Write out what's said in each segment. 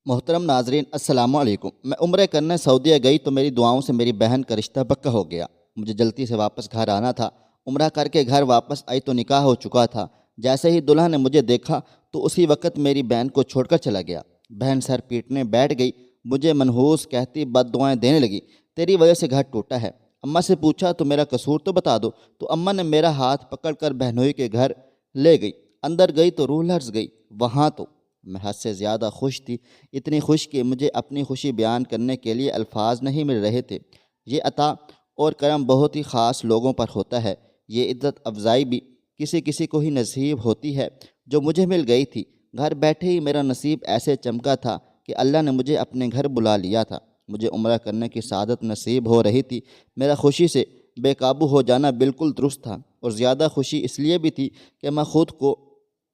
محترم ناظرین السلام علیکم۔ میں عمرہ کرنے سعودیہ گئی تو میری دعاؤں سے میری بہن کا رشتہ پکا ہو گیا۔ مجھے جلدی سے واپس گھر آنا تھا۔ عمرہ کر کے گھر واپس آئی تو نکاح ہو چکا تھا۔ جیسے ہی دلہا نے مجھے دیکھا تو اسی وقت میری بہن کو چھوڑ کر چلا گیا۔ بہن سر پیٹنے بیٹھ گئی، مجھے منحوس کہتی بد دعائیں دینے لگی، تیری وجہ سے گھر ٹوٹا ہے۔ اماں سے پوچھا تو میرا قصور تو بتا دو، تو اماں نے میرا ہاتھ پکڑ کر بہنوئی کے گھر لے گئی۔ اندر گئی تو روح لرز گئی۔ وہاں تو میں حد سے زیادہ خوش تھی، اتنی خوش کہ مجھے اپنی خوشی بیان کرنے کے لیے الفاظ نہیں مل رہے تھے۔ یہ عطا اور کرم بہت ہی خاص لوگوں پر ہوتا ہے۔ یہ عزت افزائی بھی کسی کسی کو ہی نصیب ہوتی ہے، جو مجھے مل گئی تھی۔ گھر بیٹھے ہی میرا نصیب ایسے چمکا تھا کہ اللہ نے مجھے اپنے گھر بلا لیا تھا۔ مجھے عمرہ کرنے کی سعادت نصیب ہو رہی تھی۔ میرا خوشی سے بے قابو ہو جانا بالکل درست تھا، اور زیادہ خوشی اس لیے بھی تھی کہ میں خود کو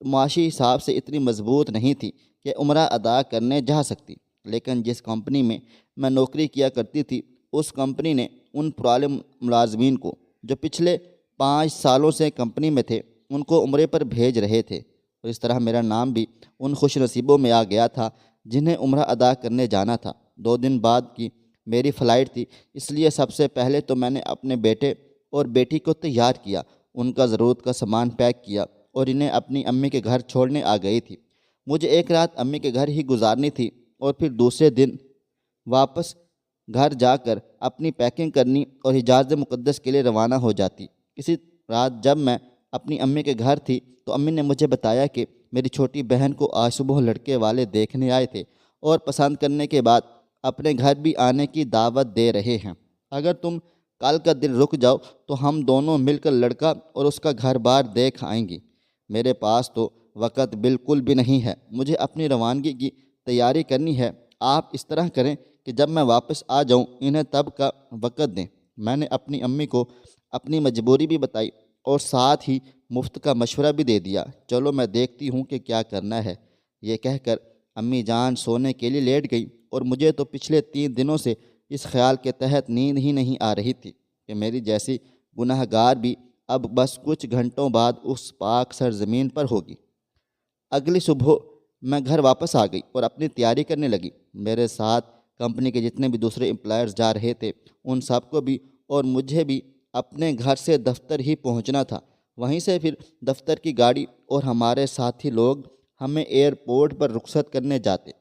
معاشی حساب سے اتنی مضبوط نہیں تھی کہ عمرہ ادا کرنے جا سکتی۔ لیکن جس کمپنی میں میں نوکری کیا کرتی تھی، اس کمپنی نے ان پرانے ملازمین کو جو پچھلے 5 سالوں سے کمپنی میں تھے، ان کو عمرے پر بھیج رہے تھے، اور اس طرح میرا نام بھی ان خوش نصیبوں میں آ گیا تھا جنہیں عمرہ ادا کرنے جانا تھا۔ 2 دن بعد کی میری فلائٹ تھی، اس لیے سب سے پہلے تو میں نے اپنے بیٹے اور بیٹی کو تیار کیا، ان کا ضرورت کا سامان پیک کیا اور انہیں اپنی امی کے گھر چھوڑنے آ گئی تھی۔ مجھے ایک رات امی کے گھر ہی گزارنی تھی اور پھر دوسرے دن واپس گھر جا کر اپنی پیکنگ کرنی اور حجاز مقدس کے لیے روانہ ہو جاتی۔ اسی رات جب میں اپنی امی کے گھر تھی تو امی نے مجھے بتایا کہ میری چھوٹی بہن کو آج صبح لڑکے والے دیکھنے آئے تھے اور پسند کرنے کے بعد اپنے گھر بھی آنے کی دعوت دے رہے ہیں۔ اگر تم کل کا دن رک جاؤ تو ہم دونوں مل کر لڑکا اور اس کا گھر بار دیکھ آئیں گی۔ میرے پاس تو وقت بالکل بھی نہیں ہے، مجھے اپنی روانگی کی تیاری کرنی ہے۔ آپ اس طرح کریں کہ جب میں واپس آ جاؤں انہیں تب کا وقت دیں۔ میں نے اپنی امی کو اپنی مجبوری بھی بتائی اور ساتھ ہی مفت کا مشورہ بھی دے دیا۔ چلو میں دیکھتی ہوں کہ کیا کرنا ہے۔ یہ کہہ کر امی جان سونے کے لیے لیٹ گئی، اور مجھے تو پچھلے 3 دنوں سے اس خیال کے تحت نیند ہی نہیں آ رہی تھی کہ میری جیسی گناہ گار بھی اب بس کچھ گھنٹوں بعد اس پاک سرزمین پر ہوگی۔ اگلی صبح میں گھر واپس آ گئی اور اپنی تیاری کرنے لگی۔ میرے ساتھ کمپنی کے جتنے بھی دوسرے امپلائرز جا رہے تھے، ان سب کو بھی اور مجھے بھی اپنے گھر سے دفتر ہی پہنچنا تھا۔ وہیں سے پھر دفتر کی گاڑی اور ہمارے ساتھی لوگ ہمیں ایئرپورٹ پر رخصت کرنے جاتے۔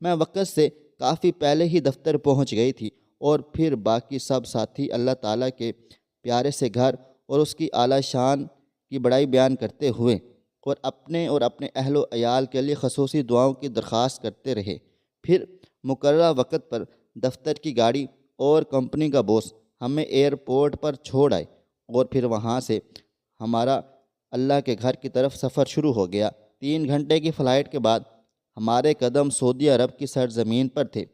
میں وقت سے کافی پہلے ہی دفتر پہنچ گئی تھی، اور پھر باقی سب ساتھی اللہ تعالیٰ کے پیارے سے گھر اور اس کی اعلیٰ شان کی بڑائی بیان کرتے ہوئے اور اپنے اہل و عیال کے لیے خصوصی دعاؤں کی درخواست کرتے رہے۔ پھر مقررہ وقت پر دفتر کی گاڑی اور کمپنی کا باس ہمیں ایئرپورٹ پر چھوڑ آئے، اور پھر وہاں سے ہمارا اللہ کے گھر کی طرف سفر شروع ہو گیا۔ 3 گھنٹے کی فلائٹ کے بعد ہمارے قدم سعودی عرب کی سرزمین پر تھے۔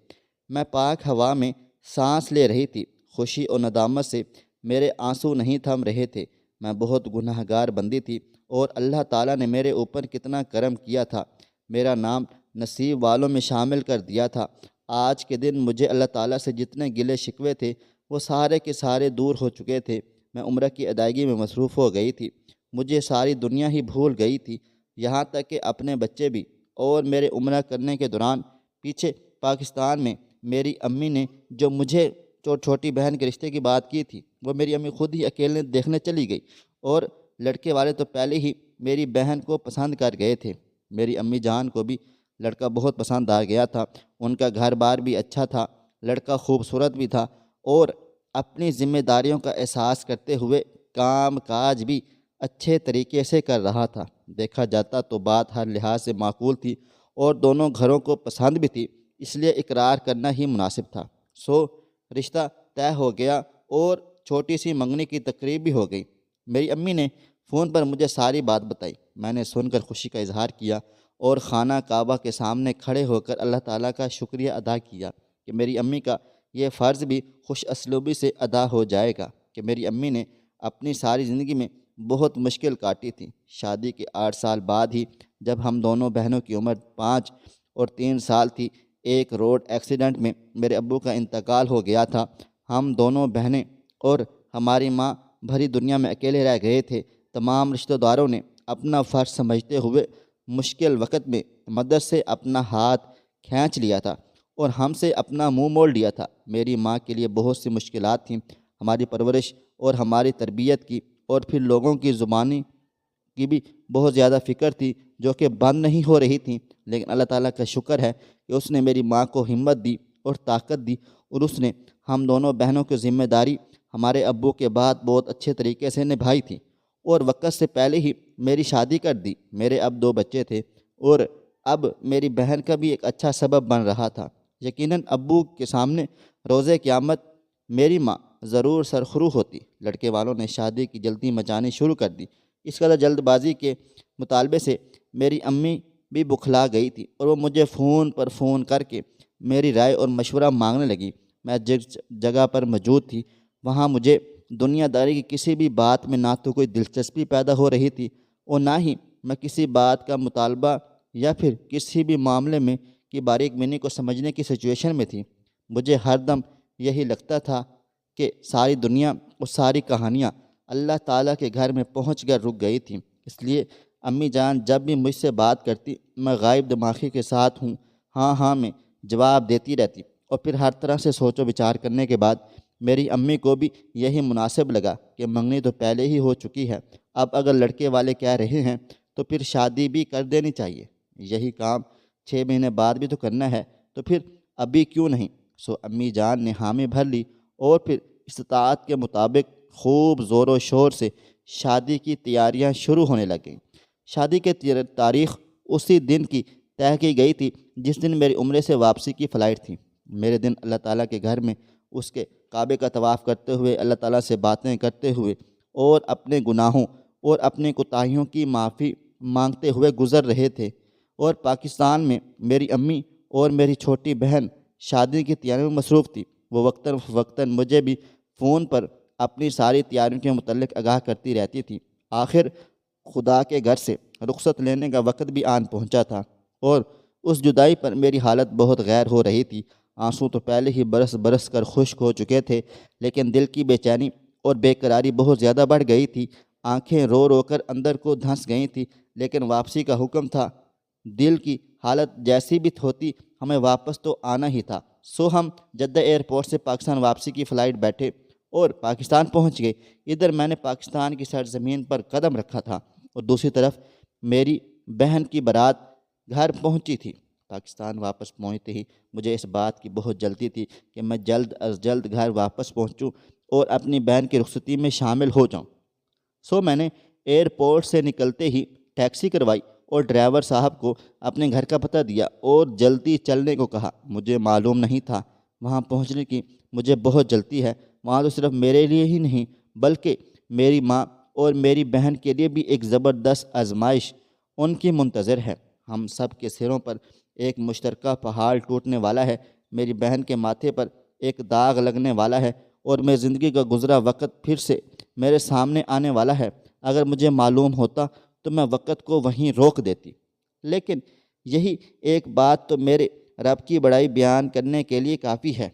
میں پاک ہوا میں سانس لے رہی تھی۔ خوشی اور ندامت سے میرے آنسو نہیں تھم رہے تھے۔ میں بہت گناہ گار بندی تھی، اور اللہ تعالیٰ نے میرے اوپر کتنا کرم کیا تھا، میرا نام نصیب والوں میں شامل کر دیا تھا۔ آج کے دن مجھے اللہ تعالیٰ سے جتنے گلے شکوے تھے وہ سارے کے سارے دور ہو چکے تھے۔ میں عمرہ کی ادائیگی میں مصروف ہو گئی تھی، مجھے ساری دنیا ہی بھول گئی تھی، یہاں تک کہ اپنے بچے بھی۔ اور میرے عمرہ کرنے کے دوران پیچھے پاکستان میں میری امی نے جو مجھے چھوٹی بہن کے رشتے کی بات کی تھی، وہ میری امی خود ہی اکیلے دیکھنے چلی گئی، اور لڑکے والے تو پہلے ہی میری بہن کو پسند کر گئے تھے۔ میری امی جان کو بھی لڑکا بہت پسند آ گیا تھا، ان کا گھر بار بھی اچھا تھا، لڑکا خوبصورت بھی تھا، اور اپنی ذمہ داریوں کا احساس کرتے ہوئے کام کاج بھی اچھے طریقے سے کر رہا تھا۔ دیکھا جاتا تو بات ہر لحاظ سے معقول تھی، اور دونوں گھروں کو پسند بھی تھی، اس لیے اقرار کرنا ہی مناسب تھا۔ سو رشتہ طے ہو گیا، اور چھوٹی سی منگنی کی تقریب بھی ہو گئی۔ میری امی نے فون پر مجھے ساری بات بتائی۔ میں نے سن کر خوشی کا اظہار کیا، اور خانہ کعبہ کے سامنے کھڑے ہو کر اللہ تعالیٰ کا شکریہ ادا کیا کہ میری امی کا یہ فرض بھی خوش اسلوبی سے ادا ہو جائے گا کہ میری امی نے اپنی ساری زندگی میں بہت مشکل کاٹی تھی۔ شادی کے 8 سال بعد ہی جب ہم دونوں بہنوں کی عمر 5 اور 3 سال تھی، ایک روڈ ایکسیڈنٹ میں میرے ابو کا انتقال ہو گیا تھا۔ ہم دونوں بہنیں اور ہماری ماں بھری دنیا میں اکیلے رہ گئے تھے۔ تمام رشتہ داروں نے اپنا فرض سمجھتے ہوئے مشکل وقت میں مدد سے اپنا ہاتھ کھینچ لیا تھا اور ہم سے اپنا منہ موڑ لیا تھا۔ میری ماں کے لیے بہت سی مشکلات تھیں، ہماری پرورش اور ہماری تربیت کی، اور پھر لوگوں کی زبانی کی بھی بہت زیادہ فکر تھی جو کہ بند نہیں ہو رہی تھیں۔ لیکن اللہ تعالیٰ کا شکر ہے کہ اس نے میری ماں کو ہمت دی اور طاقت دی، اور اس نے ہم دونوں بہنوں کی ذمہ داری ہمارے ابو کے بعد بہت اچھے طریقے سے نبھائی تھی، اور وقت سے پہلے ہی میری شادی کر دی۔ میرے اب 2 بچے تھے، اور اب میری بہن کا بھی ایک اچھا سبب بن رہا تھا۔ یقیناً ابو کے سامنے روز قیامت میری ماں ضرور سرخرو ہوتی۔ لڑکے والوں نے شادی کی جلدی مچانی شروع کر دی۔ اس قدر جلد بازی کے مطالبے سے میری امی بھی بکھلا گئی تھی، اور وہ مجھے فون پر فون کر کے میری رائے اور مشورہ مانگنے لگی۔ میں جس جگہ پر موجود تھی وہاں مجھے دنیا داری کی کسی بھی بات میں نہ تو کوئی دلچسپی پیدا ہو رہی تھی، اور نہ ہی میں کسی بات کا مطالبہ یا پھر کسی بھی معاملے میں کی باریک بینی کو سمجھنے کی سچویشن میں تھی۔ مجھے ہر دم یہی لگتا تھا کہ ساری دنیا اور ساری کہانیاں اللہ تعالیٰ کے گھر میں پہنچ کر رک گئی تھیں۔ اس لیے امی جان جب بھی مجھ سے بات کرتی، میں غائب دماغی کے ساتھ ہوں ہاں ہاں میں جواب دیتی رہتی، اور پھر ہر طرح سے سوچ و بچار کرنے کے بعد میری امی کو بھی یہی مناسب لگا کہ منگنی تو پہلے ہی ہو چکی ہے، اب اگر لڑکے والے کہہ رہے ہیں تو پھر شادی بھی کر دینی چاہیے، یہی کام 6 مہینے بعد بھی تو کرنا ہے، تو پھر ابھی کیوں نہیں۔ سو امی جان نے حامی بھر لی، اور پھر استطاعت کے مطابق خوب زور و شور سے شادی کی تیاریاں شروع ہونے لگیں۔ شادی کے تاریخ اسی دن کی طے کی گئی تھی جس دن میری عمرے سے واپسی کی فلائٹ تھی۔ میرے دن اللہ تعالیٰ کے گھر میں اس کے کعبے کا طواف کرتے ہوئے، اللہ تعالیٰ سے باتیں کرتے ہوئے، اور اپنے گناہوں اور اپنی کوتاہیوں کی معافی مانگتے ہوئے گزر رہے تھے، اور پاکستان میں میری امی اور میری چھوٹی بہن شادی کی تیاریوں میں مصروف تھی۔ وہ وقتاً فوقتاً مجھے بھی فون پر اپنی ساری تیاریوں کے متعلق آگاہ کرتی رہتی تھی۔ آخر خدا کے گھر سے رخصت لینے کا وقت بھی آن پہنچا تھا، اور اس جدائی پر میری حالت بہت غیر ہو رہی تھی۔ آنسو تو پہلے ہی برس برس کر خشک ہو چکے تھے، لیکن دل کی بے چینی اور بے قراری بہت زیادہ بڑھ گئی تھی۔ آنکھیں رو رو کر اندر کو دھنس گئی تھیں، لیکن واپسی کا حکم تھا۔ دل کی حالت جیسی بھی ہوتی ہمیں واپس تو آنا ہی تھا۔ سو ہم جدہ ایئرپورٹ سے پاکستان واپسی کی فلائٹ بیٹھے اور پاکستان پہنچ گئے۔ ادھر میں نے پاکستان کی سرزمین پر قدم رکھا تھا، اور دوسری طرف میری بہن کی بارات گھر پہنچی تھی۔ پاکستان واپس پہنچتے ہی مجھے اس بات کی بہت جلدی تھی کہ میں جلد از جلد گھر واپس پہنچوں اور اپنی بہن کی رخصتی میں شامل ہو جاؤں۔ سو میں نے ایئرپورٹ سے نکلتے ہی ٹیکسی کروائی اور ڈرائیور صاحب کو اپنے گھر کا پتہ دیا اور جلدی چلنے کو کہا۔ مجھے معلوم نہیں تھا وہاں پہنچنے کی مجھے بہت جلدی ہے۔ وہاں تو صرف میرے لیے ہی نہیں بلکہ میری ماں اور میری بہن کے لیے بھی ایک زبردست آزمائش ان کی منتظر ہے۔ ہم سب کے سروں پر ایک مشترکہ پہاڑ ٹوٹنے والا ہے۔ میری بہن کے ماتھے پر ایک داغ لگنے والا ہے، اور میری زندگی کا گزرا وقت پھر سے میرے سامنے آنے والا ہے۔ اگر مجھے معلوم ہوتا تو میں وقت کو وہیں روک دیتی، لیکن یہی ایک بات تو میرے رب کی بڑائی بیان کرنے کے لیے کافی ہے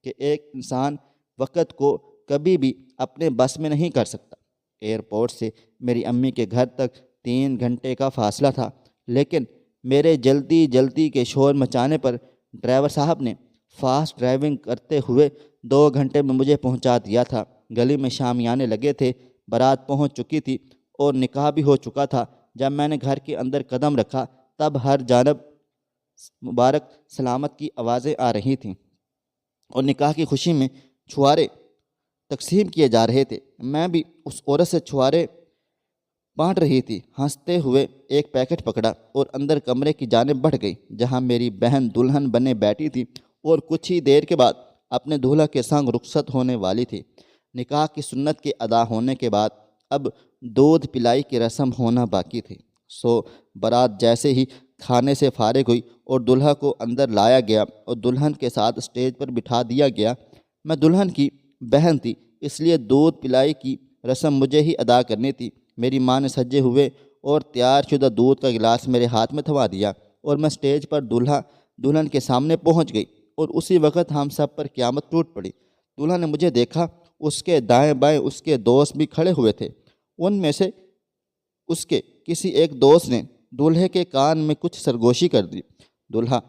کہ ایک انسان وقت کو کبھی بھی اپنے بس میں نہیں کر سکتا۔ ایئرپورٹ سے میری امی کے گھر تک 3 گھنٹے کا فاصلہ تھا، لیکن میرے جلدی کے شور مچانے پر ڈرائیور صاحب نے فاسٹ ڈرائیونگ کرتے ہوئے 2 گھنٹے میں مجھے پہنچا دیا تھا۔ گلی میں شامیانے لگے تھے، بارات پہنچ چکی تھی اور نکاح بھی ہو چکا تھا۔ جب میں نے گھر کے اندر قدم رکھا تب ہر جانب مبارک سلامت کی آوازیں آ رہی تھیں، اور نکاح کی خوشی میں چھوارے تقسیم کیے جا رہے تھے۔ میں بھی اس عورت سے چھوارے بانٹ رہی تھی۔ ہنستے ہوئے ایک پیکٹ پکڑا اور اندر کمرے کی جانب بڑھ گئی جہاں میری بہن دلہن بنے بیٹھی تھی اور کچھ ہی دیر کے بعد اپنے دولہا کے سنگ رخصت ہونے والی تھی۔ نکاح کی سنت کے ادا ہونے کے بعد اب دودھ پلائی کی رسم ہونا باقی تھی۔ سو بارات جیسے ہی کھانے سے فارغ ہوئی اور دلہا کو اندر لایا گیا اور دلہن کے ساتھ اسٹیج پر بٹھا دیا گیا۔ میں دلہن کی بہن تھی، اس لیے دودھ پلائی کی رسم مجھے ہی ادا کرنی تھی۔ میری ماں نے سجے ہوئے اور تیار شدہ دودھ کا گلاس میرے ہاتھ میں تھما دیا اور میں اسٹیج پر دلہن کے سامنے پہنچ گئی، اور اسی وقت ہم سب پر قیامت ٹوٹ پڑی۔ دلہا نے مجھے دیکھا، اس کے دائیں بائیں اس کے دوست بھی کھڑے ہوئے تھے۔ ان میں سے اس کے کسی ایک دوست نے دولہے کے کان میں کچھ سرگوشی کر دی۔ دلہا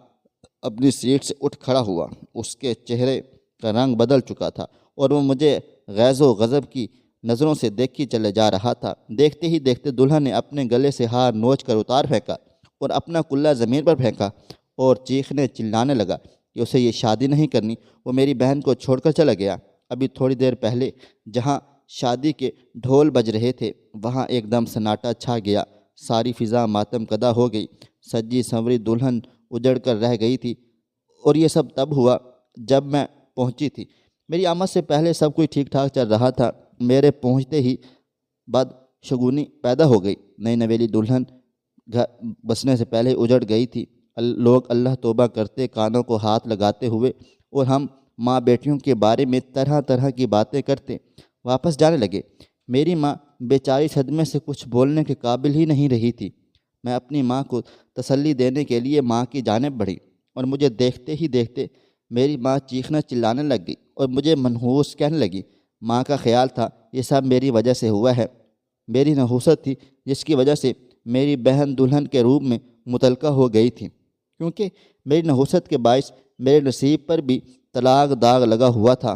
اپنی سیٹ سے اٹھ کھڑا ہوا۔ اس کے چہرے کا رنگ بدل چکا تھا اور وہ مجھے غیظ و غضب کی نظروں سے دیکھی چلے جا رہا تھا۔ دیکھتے ہی دیکھتے دلہن نے اپنے گلے سے ہار نوچ کر اتار پھینکا اور اپنا کلہ زمین پر پھینکا اور چیخنے چلانے لگا کہ اسے یہ شادی نہیں کرنی، وہ میری بہن کو چھوڑ کر چلا گیا۔ ابھی تھوڑی دیر پہلے جہاں شادی کے ڈھول بج رہے تھے وہاں ایک دم سناٹا چھا گیا، ساری فضا ماتم کدہ ہو گئی، سجی سنوری دلہن اجڑ کر رہ گئی تھی۔ اور یہ سب تب ہوا جب میں پہنچی تھی۔ میری آمد سے پہلے سب کچھ ٹھیک ٹھاک چل رہا تھا، میرے پہنچتے ہی بدشگونی پیدا ہو گئی۔ نئی نویلی دلہن گھر بسنے سے پہلے اجڑ گئی تھی۔ لوگ اللہ توبہ کرتے، کانوں کو ہاتھ لگاتے ہوئے، اور ہم ماں بیٹیوں کے بارے میں طرح طرح کی باتیں کرتے واپس جانے لگے۔ میری ماں بیچاری صدمے سے کچھ بولنے کے قابل ہی نہیں رہی تھی۔ میں اپنی ماں کو تسلی دینے کے لیے ماں کی جانب بڑھی اور مجھے دیکھتے ہی دیکھتے میری ماں چیخنا چلانے لگ گئی اور مجھے منحوس کہنے لگی۔ ماں کا خیال تھا یہ سب میری وجہ سے ہوا ہے، میری نحوست تھی جس کی وجہ سے میری بہن دلہن کے روپ میں متعلقہ ہو گئی تھی، کیونکہ میری نحوست کے باعث میرے نصیب پر بھی طلاق داغ لگا ہوا تھا،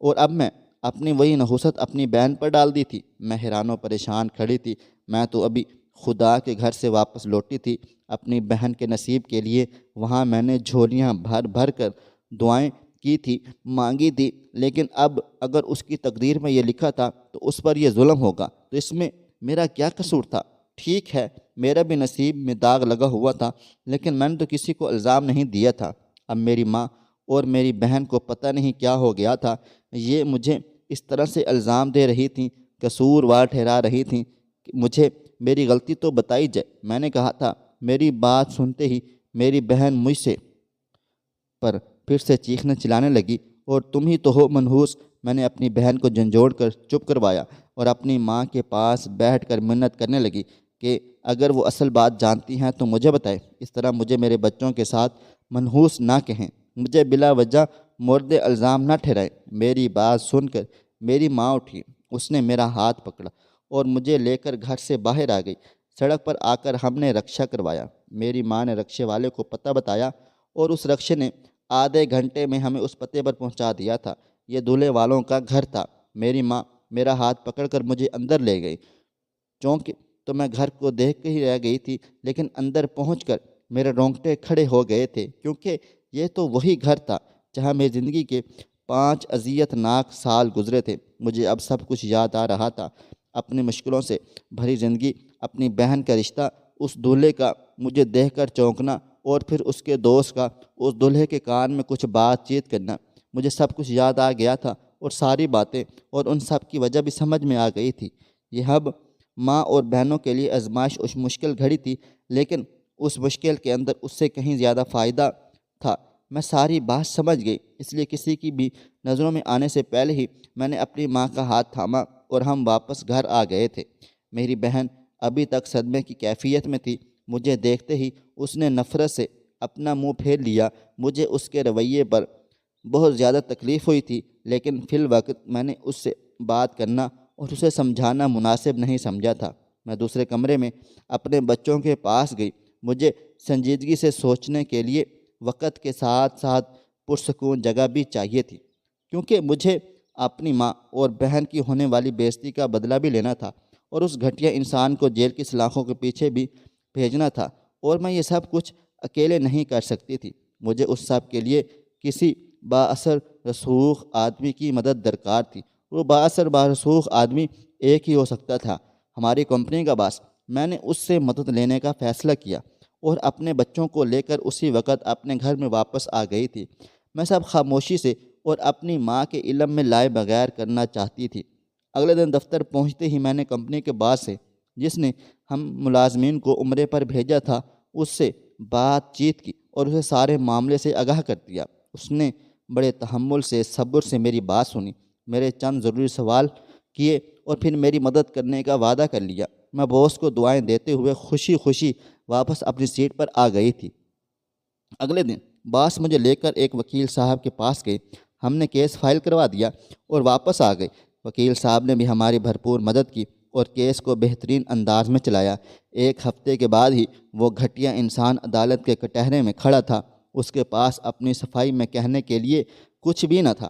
اور اب میں اپنی وہی نحوست اپنی بہن پر ڈال دی تھی۔ میں حیران و پریشان کھڑی تھی۔ میں تو ابھی خدا کے گھر سے واپس لوٹی تھی اپنی بہن کے نصیب کے لیے۔ وہاں میں نے جھولیاں بھر بھر کر دعائیں کی تھی، مانگی تھی، لیکن اب اگر اس کی تقدیر میں یہ لکھا تھا تو اس پر یہ ظلم ہوگا، تو اس میں میرا کیا قصور تھا؟ ٹھیک ہے میرا بھی نصیب میں داغ لگا ہوا تھا، لیکن میں نے تو کسی کو الزام نہیں دیا تھا۔ اب میری ماں اور میری بہن کو پتہ نہیں کیا ہو گیا تھا، یہ مجھے اس طرح سے الزام دے رہی تھیں، قصوروار ٹھہرا رہی تھیں کہ مجھے میری غلطی تو بتائی جائے۔ میں نے کہا تھا۔ میری بات سنتے ہی میری بہن مجھ سے پر پھر سے چیخنے چلانے لگی، اور تم ہی تو ہو منحوس۔ میں نے اپنی بہن کو جھنجھوڑ کر چپ کروایا اور اپنی ماں کے پاس بیٹھ کر منت کرنے لگی کہ اگر وہ اصل بات جانتی ہیں تو مجھے بتائے، اس طرح مجھے میرے بچوں کے ساتھ منحوس نہ کہیں، مجھے بلا وجہ مورد الزام نہ ٹھہرائیں۔ میری بات سن کر میری ماں اٹھی، اس نے میرا ہاتھ پکڑا اور مجھے لے کر گھر سے باہر آ گئی۔ سڑک پر آ کر ہم نے رکشہ کروایا۔ میری ماں نے رکشے والے کو پتہ بتایا اور اس رکشے نے آدھے گھنٹے میں ہمیں اس پتے پر پہنچا دیا تھا۔ یہ دولہے والوں کا گھر تھا۔ میری ماں میرا ہاتھ پکڑ کر مجھے اندر لے گئی۔ چونکہ تو میں گھر کو دیکھ کے ہی رہ گئی تھی، لیکن اندر پہنچ کر میرے رونگٹے کھڑے ہو گئے تھے، کیونکہ یہ تو وہی گھر تھا جہاں میری زندگی کے 5 اذیت ناک سال گزرے تھے۔ مجھے اب سب کچھ یاد آ رہا تھا، اپنی مشکلوں سے بھری زندگی، اپنی بہن کا رشتہ، اس دولہے کا مجھے دیکھ کر چونکنا، اور پھر اس کے دوست کا اس دولہے کے کان میں کچھ بات چیت کرنا۔ مجھے سب کچھ یاد آ گیا تھا اور ساری باتیں، اور ان سب کی وجہ بھی سمجھ میں آ گئی تھی۔ یہ اب ماں اور بہنوں کے لیے آزمائش اس مشکل گھڑی تھی، لیکن اس مشکل کے اندر اس سے کہیں زیادہ فائدہ تھا۔ میں ساری بات سمجھ گئی، اس لیے کسی کی بھی نظروں میں آنے سے پہلے ہی میں نے اپنی ماں کا ہاتھ تھاما اور ہم واپس گھر آ گئے تھے۔ میری بہن ابھی تک صدمے کی کیفیت میں تھی۔ مجھے دیکھتے ہی اس نے نفرت سے اپنا منہ پھیر لیا۔ مجھے اس کے رویے پر بہت زیادہ تکلیف ہوئی تھی، لیکن فی الوقت میں نے اس سے بات کرنا اور اسے سمجھانا مناسب نہیں سمجھا تھا۔ میں دوسرے کمرے میں اپنے بچوں کے پاس گئی۔ مجھے سنجیدگی سے سوچنے کے لیے وقت کے ساتھ ساتھ پرسکون جگہ بھی چاہیے تھی، کیونکہ مجھے اپنی ماں اور بہن کی ہونے والی بے عزتی کا بدلہ بھی لینا تھا، اور اس گھٹیا انسان کو جیل کی سلاخوں کے پیچھے بھی بھیجنا تھا، اور میں یہ سب کچھ اکیلے نہیں کر سکتی تھی۔ مجھے اس سب کے لیے کسی بااثر رسوخ آدمی کی مدد درکار تھی۔ وہ بااثر بارسوخ آدمی ایک ہی ہو سکتا تھا، ہماری کمپنی کا باس۔ میں نے اس سے مدد لینے کا فیصلہ کیا اور اپنے بچوں کو لے کر اسی وقت اپنے گھر میں واپس آ گئی تھی۔ میں سب خاموشی سے اور اپنی ماں کے علم میں لائے بغیر کرنا چاہتی تھی۔ اگلے دن دفتر پہنچتے ہی میں نے کمپنی کے باس سے، جس نے ہم ملازمین کو عمرے پر بھیجا تھا، اس سے بات چیت کی اور اسے سارے معاملے سے آگاہ کر دیا۔ اس نے بڑے تحمل سے، صبر سے میری بات سنی، میرے چند ضروری سوال کیے اور پھر میری مدد کرنے کا وعدہ کر لیا۔ میں باس کو دعائیں دیتے ہوئے خوشی خوشی واپس اپنی سیٹ پر آ گئی تھی۔ اگلے دن باس مجھے لے کر ایک وکیل صاحب کے پاس گئے۔ ہم نے کیس فائل کروا دیا اور واپس آ گئے۔ وکیل صاحب نے بھی ہماری بھرپور مدد کی اور کیس کو بہترین انداز میں چلایا۔ ایک ہفتے کے بعد ہی وہ گھٹیا انسان عدالت کے کٹہرے میں کھڑا تھا اس کے پاس اپنی صفائی میں کہنے کے لیے کچھ بھی نہ تھا،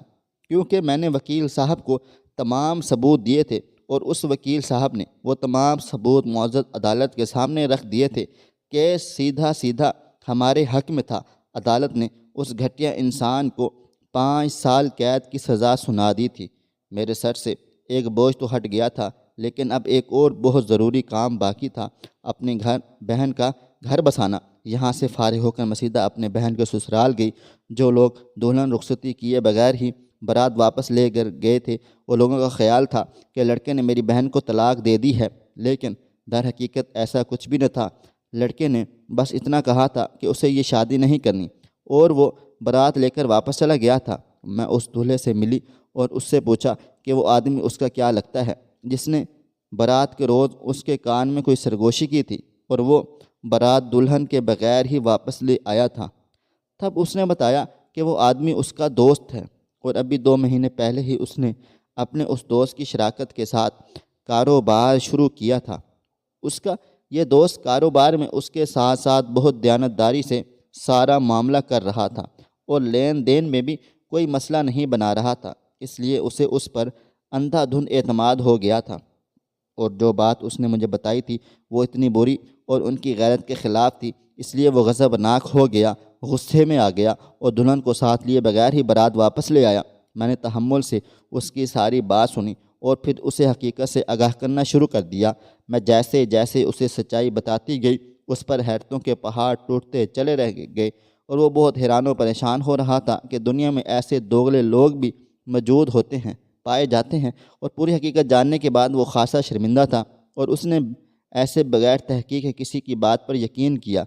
کیونکہ میں نے وکیل صاحب کو تمام ثبوت دیے تھے اور اس وکیل صاحب نے وہ تمام ثبوت معزز عدالت کے سامنے رکھ دیے تھے۔ کیس سیدھا سیدھا ہمارے حق میں تھا۔ عدالت نے اس گھٹیا انسان کو 5 سال قید کی سزا سنا دی تھی۔ میرے سر سے ایک بوجھ تو ہٹ گیا تھا، لیکن اب ایک اور بہت ضروری کام باقی تھا، اپنے بہن کا گھر بسانا۔ یہاں سے فارغ ہو کر مسیدہ اپنے بہن کے سسرال گئی۔ جو لوگ دلہن رخصتی کیے بغیر ہی بارات واپس لے کر گئے تھے، وہ لوگوں کا خیال تھا کہ لڑکے نے میری بہن کو طلاق دے دی ہے، لیکن در حقیقت ایسا کچھ بھی نہ تھا۔ لڑکے نے بس اتنا کہا تھا کہ اسے یہ شادی نہیں کرنی، اور وہ بارات لے کر واپس چلا گیا تھا۔ میں اس دولہے سے ملی اور اس سے پوچھا کہ وہ آدمی اس کا کیا لگتا ہے جس نے بارات کے روز اس کے کان میں کوئی سرگوشی کی تھی اور وہ بارات دلہن کے بغیر ہی واپس لے آیا تھا۔ تب اس نے بتایا کہ وہ آدمی اس کا دوست ہے، اور ابھی 2 مہینے پہلے ہی اس نے اپنے اس دوست کی شراکت کے ساتھ کاروبار شروع کیا تھا۔ اس کا یہ دوست کاروبار میں اس کے ساتھ ساتھ بہت دیانتداری سے سارا معاملہ کر رہا تھا، اور لین دین میں بھی کوئی مسئلہ نہیں بنا رہا تھا، اس لیے اسے اس پر اندھا دھند اعتماد ہو گیا تھا۔ اور جو بات اس نے مجھے بتائی تھی وہ اتنی بری اور ان کی غیرت کے خلاف تھی، اس لیے وہ غضبناک ہو گیا، غصے میں آ گیا اور دلہن کو ساتھ لیے بغیر ہی بارات واپس لے آیا۔ میں نے تحمل سے اس کی ساری بات سنی اور پھر اسے حقیقت سے آگاہ کرنا شروع کر دیا۔ میں جیسے جیسے اسے سچائی بتاتی گئی، اس پر حیرتوں کے پہاڑ ٹوٹتے چلے رہ گئے، اور وہ بہت حیران و پریشان ہو رہا تھا کہ دنیا میں ایسے دوغلے لوگ بھی موجود ہوتے ہیں، پائے جاتے ہیں۔ اور پوری حقیقت جاننے کے بعد وہ خاصا شرمندہ تھا، اور اس نے ایسے بغیر تحقیق کسی کی بات پر یقین کیا۔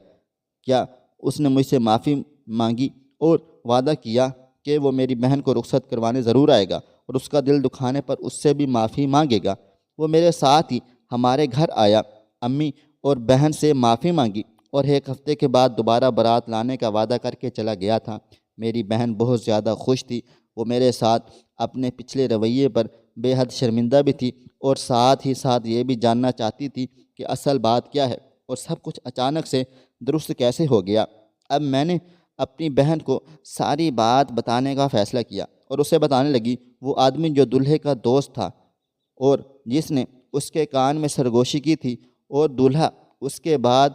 کیا اس نے مجھ سے معافی مانگی اور وعدہ کیا کہ وہ میری بہن کو رخصت کروانے ضرور آئے گا، اور اس کا دل دکھانے پر اس سے بھی معافی مانگے گا۔ وہ میرے ساتھ ہی ہمارے گھر آیا، امی اور بہن سے معافی مانگی، اور 1 ہفتے کے بعد دوبارہ بارات لانے کا وعدہ کر کے چلا گیا تھا۔ میری بہن بہت زیادہ خوش تھی، وہ میرے ساتھ اپنے پچھلے رویے پر بے حد شرمندہ بھی تھی، اور ساتھ ہی ساتھ یہ بھی جاننا چاہتی تھی کہ اصل بات کیا ہے اور سب کچھ اچانک سے درست کیسے ہو گیا۔ اب میں نے اپنی بہن کو ساری بات بتانے کا فیصلہ کیا، اور اسے بتانے لگی وہ آدمی جو دلہے کا دوست تھا اور جس نے اس کے کان میں سرگوشی کی تھی، اور دولہا اس کے بعد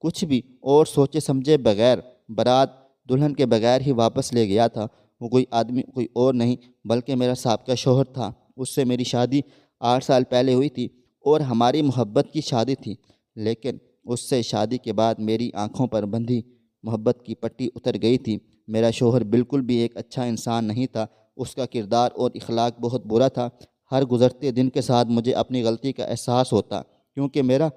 کچھ بھی اور سوچے سمجھے بغیر بارات دلہن کے بغیر ہی واپس لے گیا تھا، وہ کوئی آدمی کوئی اور نہیں بلکہ میرا سابقہ شوہر تھا۔ اس سے میری شادی 8 سال پہلے ہوئی تھی، اور ہماری محبت کی شادی تھی، لیکن اس سے شادی کے بعد میری آنکھوں پر بندھی محبت کی پٹی اتر گئی تھی۔ میرا شوہر بالکل بھی ایک اچھا انسان نہیں تھا، اس کا کردار اور اخلاق بہت برا تھا۔ ہر گزرتے دن کے ساتھ مجھے اپنی غلطی کا احساس ہوتا، کیونکہ میرا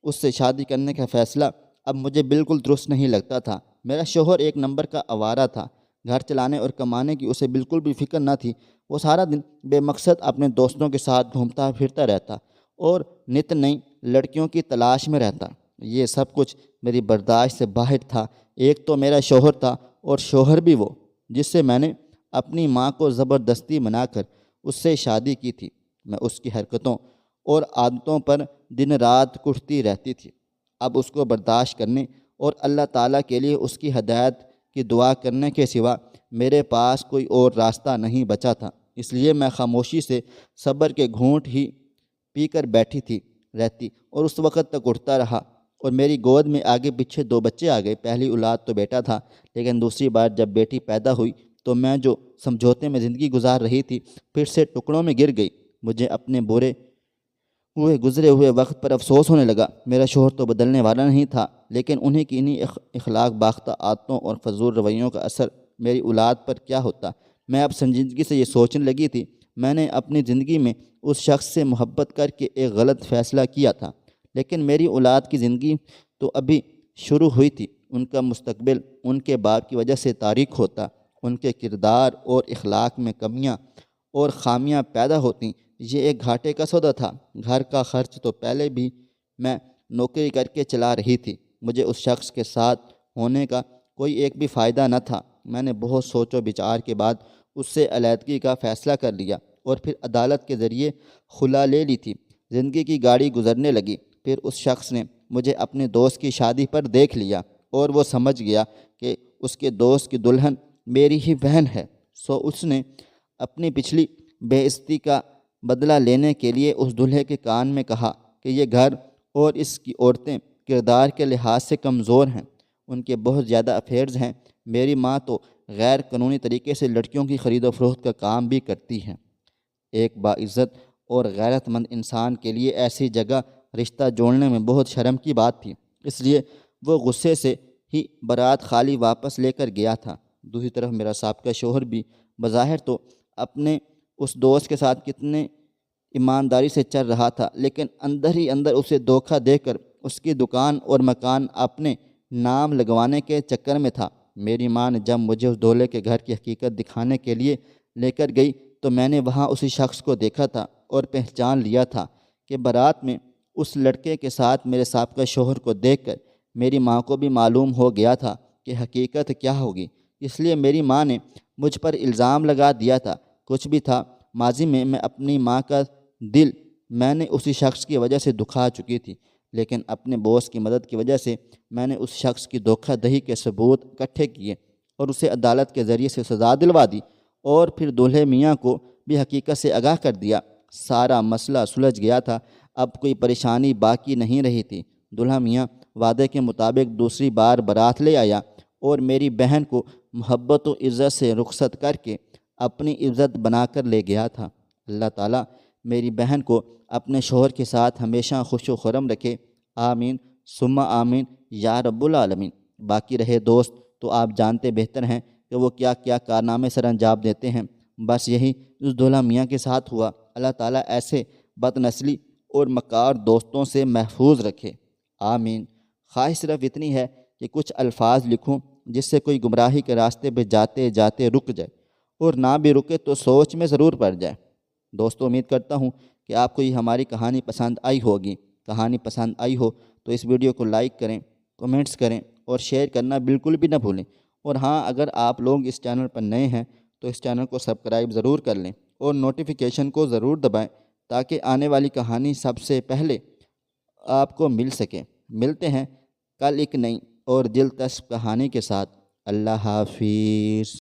اس سے شادی کرنے کا فیصلہ اب مجھے بالکل درست نہیں لگتا تھا۔ میرا شوہر ایک نمبر کا آوارہ تھا، گھر چلانے اور کمانے کی اسے بالکل بھی فکر نہ تھی۔ وہ سارا دن بے مقصد اپنے دوستوں کے ساتھ گھومتا پھرتا رہتا اور نت نئی لڑکیوں کی تلاش میں رہتا۔ یہ سب کچھ میری برداشت سے باہر تھا۔ ایک تو میرا شوہر تھا، اور شوہر بھی وہ جس سے میں نے اپنی ماں کو زبردستی منا کر اس سے شادی کی تھی۔ میں اس کی حرکتوں اور عادتوں پر دن رات کٹتی رہتی تھی۔ اب اس کو برداشت کرنے اور اللہ تعالیٰ کے لیے اس کی ہدایت کی دعا کرنے کے سوا میرے پاس کوئی اور راستہ نہیں بچا تھا، اس لیے میں خاموشی سے صبر کے گھونٹ ہی پی کر بیٹھی رہتی اور اس وقت تک اٹھتا رہا، اور میری گود میں آگے پیچھے 2 بچے آ گئے۔ پہلی اولاد تو بیٹا تھا، لیکن دوسری بار جب بیٹی پیدا ہوئی تو میں جو سمجھوتے میں زندگی گزار رہی تھی پھر سے ٹکڑوں میں گر گئی۔ مجھے اپنے گزرے ہوئے وقت پر افسوس ہونے لگا۔ میرا شوہر تو بدلنے والا نہیں تھا، لیکن انہیں کی انہی اخلاق باختہ عادتوں اور فضول رویوں کا اثر میری اولاد پر کیا ہوتا۔ میں اب سنجیدگی سے یہ سوچنے لگی تھی، میں نے اپنی زندگی میں اس شخص سے محبت کر کے ایک غلط فیصلہ کیا تھا، لیکن میری اولاد کی زندگی تو ابھی شروع ہوئی تھی۔ ان کا مستقبل ان کے باپ کی وجہ سے تاریک ہوتا، ان کے کردار اور اخلاق میں کمیاں اور خامیاں پیدا ہوتی۔ یہ ایک گھاٹے کا سودا تھا۔ گھر کا خرچ تو پہلے بھی میں نوکری کر کے چلا رہی تھی، مجھے اس شخص کے ساتھ ہونے کا کوئی ایک بھی فائدہ نہ تھا۔ میں نے بہت سوچ و بچار کے بعد اس سے علیحدگی کا فیصلہ کر لیا، اور پھر عدالت کے ذریعے خلا لے لی تھی۔ زندگی کی گاڑی گزرنے لگی، پھر اس شخص نے مجھے اپنے دوست کی شادی پر دیکھ لیا، اور وہ سمجھ گیا کہ اس کے دوست کی دلہن میری ہی بہن ہے، سو اس نے اپنی پچھلی بے عزتی کا بدلہ لینے کے لیے اس دلہے کے کان میں کہا کہ یہ گھر اور اس کی عورتیں کردار کے لحاظ سے کمزور ہیں، ان کے بہت زیادہ افیئرز ہیں، میری ماں تو غیر قانونی طریقے سے لڑکیوں کی خرید و فروخت کا کام بھی کرتی ہے۔ ایک باعزت اور غیرت مند انسان کے لیے ایسی جگہ رشتہ جوڑنے میں بہت شرم کی بات تھی، اس لیے وہ غصے سے ہی بارات خالی واپس لے کر گیا تھا۔ دوسری طرف میرا سابقہ شوہر بھی بظاہر تو اپنے اس دوست کے ساتھ کتنے ایمانداری سے چل رہا تھا، لیکن اندر ہی اندر اسے دھوکہ دے کر اس کی دکان اور مکان اپنے نام لگوانے کے چکر میں تھا۔ میری ماں نے جب مجھے اس دولہے کے گھر کی حقیقت دکھانے کے لیے لے کر گئی تو میں نے وہاں اسی شخص کو دیکھا تھا اور پہچان لیا تھا کہ بارات میں اس لڑکے کے ساتھ میرے سابقہ شوہر کو دیکھ کر میری ماں کو بھی معلوم ہو گیا تھا کہ حقیقت کیا ہوگی، اس لیے میری ماں نے مجھ پر الزام لگا دیا تھا۔ کچھ بھی تھا، ماضی میں اپنی ماں کا دل میں نے اسی شخص کی وجہ سے دکھا چکی تھی، لیکن اپنے باس کی مدد کی وجہ سے میں نے اس شخص کی دھوکہ دہی کے ثبوت اکٹھے کیے اور اسے عدالت کے ذریعے سے سزا دلوا دی، اور پھر دولہے میاں کو بھی حقیقت سے آگاہ کر دیا۔ سارا مسئلہ سلجھ گیا تھا، اب کوئی پریشانی باقی نہیں رہی تھی۔ دولہا میاں وعدے کے مطابق دوسری بار بارات لے آیا اور میری بہن کو محبت و عزت سے رخصت کر کے اپنی عزت بنا کر لے گیا تھا۔ اللہ تعالیٰ میری بہن کو اپنے شوہر کے ساتھ ہمیشہ خوش و خرم رکھے، آمین ثم آمین یا رب العالمین۔ باقی رہے دوست تو آپ جانتے بہتر ہیں کہ وہ کیا کیا کارنامے سر انجام دیتے ہیں، بس یہی اس دولہا میاں کے ساتھ ہوا۔ اللہ تعالیٰ ایسے بد نسلی اور مکار دوستوں سے محفوظ رکھے، آمین۔ خواہش صرف اتنی ہے کہ کچھ الفاظ لکھوں جس سے کوئی گمراہی کے راستے پہ جاتے جاتے رک جائے، اور نہ بھی رکے تو سوچ میں ضرور پڑ جائے۔ دوستو، امید کرتا ہوں کہ آپ کو یہ ہماری کہانی پسند آئی ہوگی۔ کہانی پسند آئی ہو تو اس ویڈیو کو لائک کریں، کمنٹس کریں اور شیئر کرنا بالکل بھی نہ بھولیں، اور ہاں، اگر آپ لوگ اس چینل پر نئے ہیں تو اس چینل کو سبسکرائب ضرور کر لیں اور نوٹیفیکیشن کو ضرور دبائیں تاکہ آنے والی کہانی سب سے پہلے آپ کو مل سکے۔ ملتے ہیں کل ایک نئی اور دلچسپ کہانی کے ساتھ۔ اللہ حافظ۔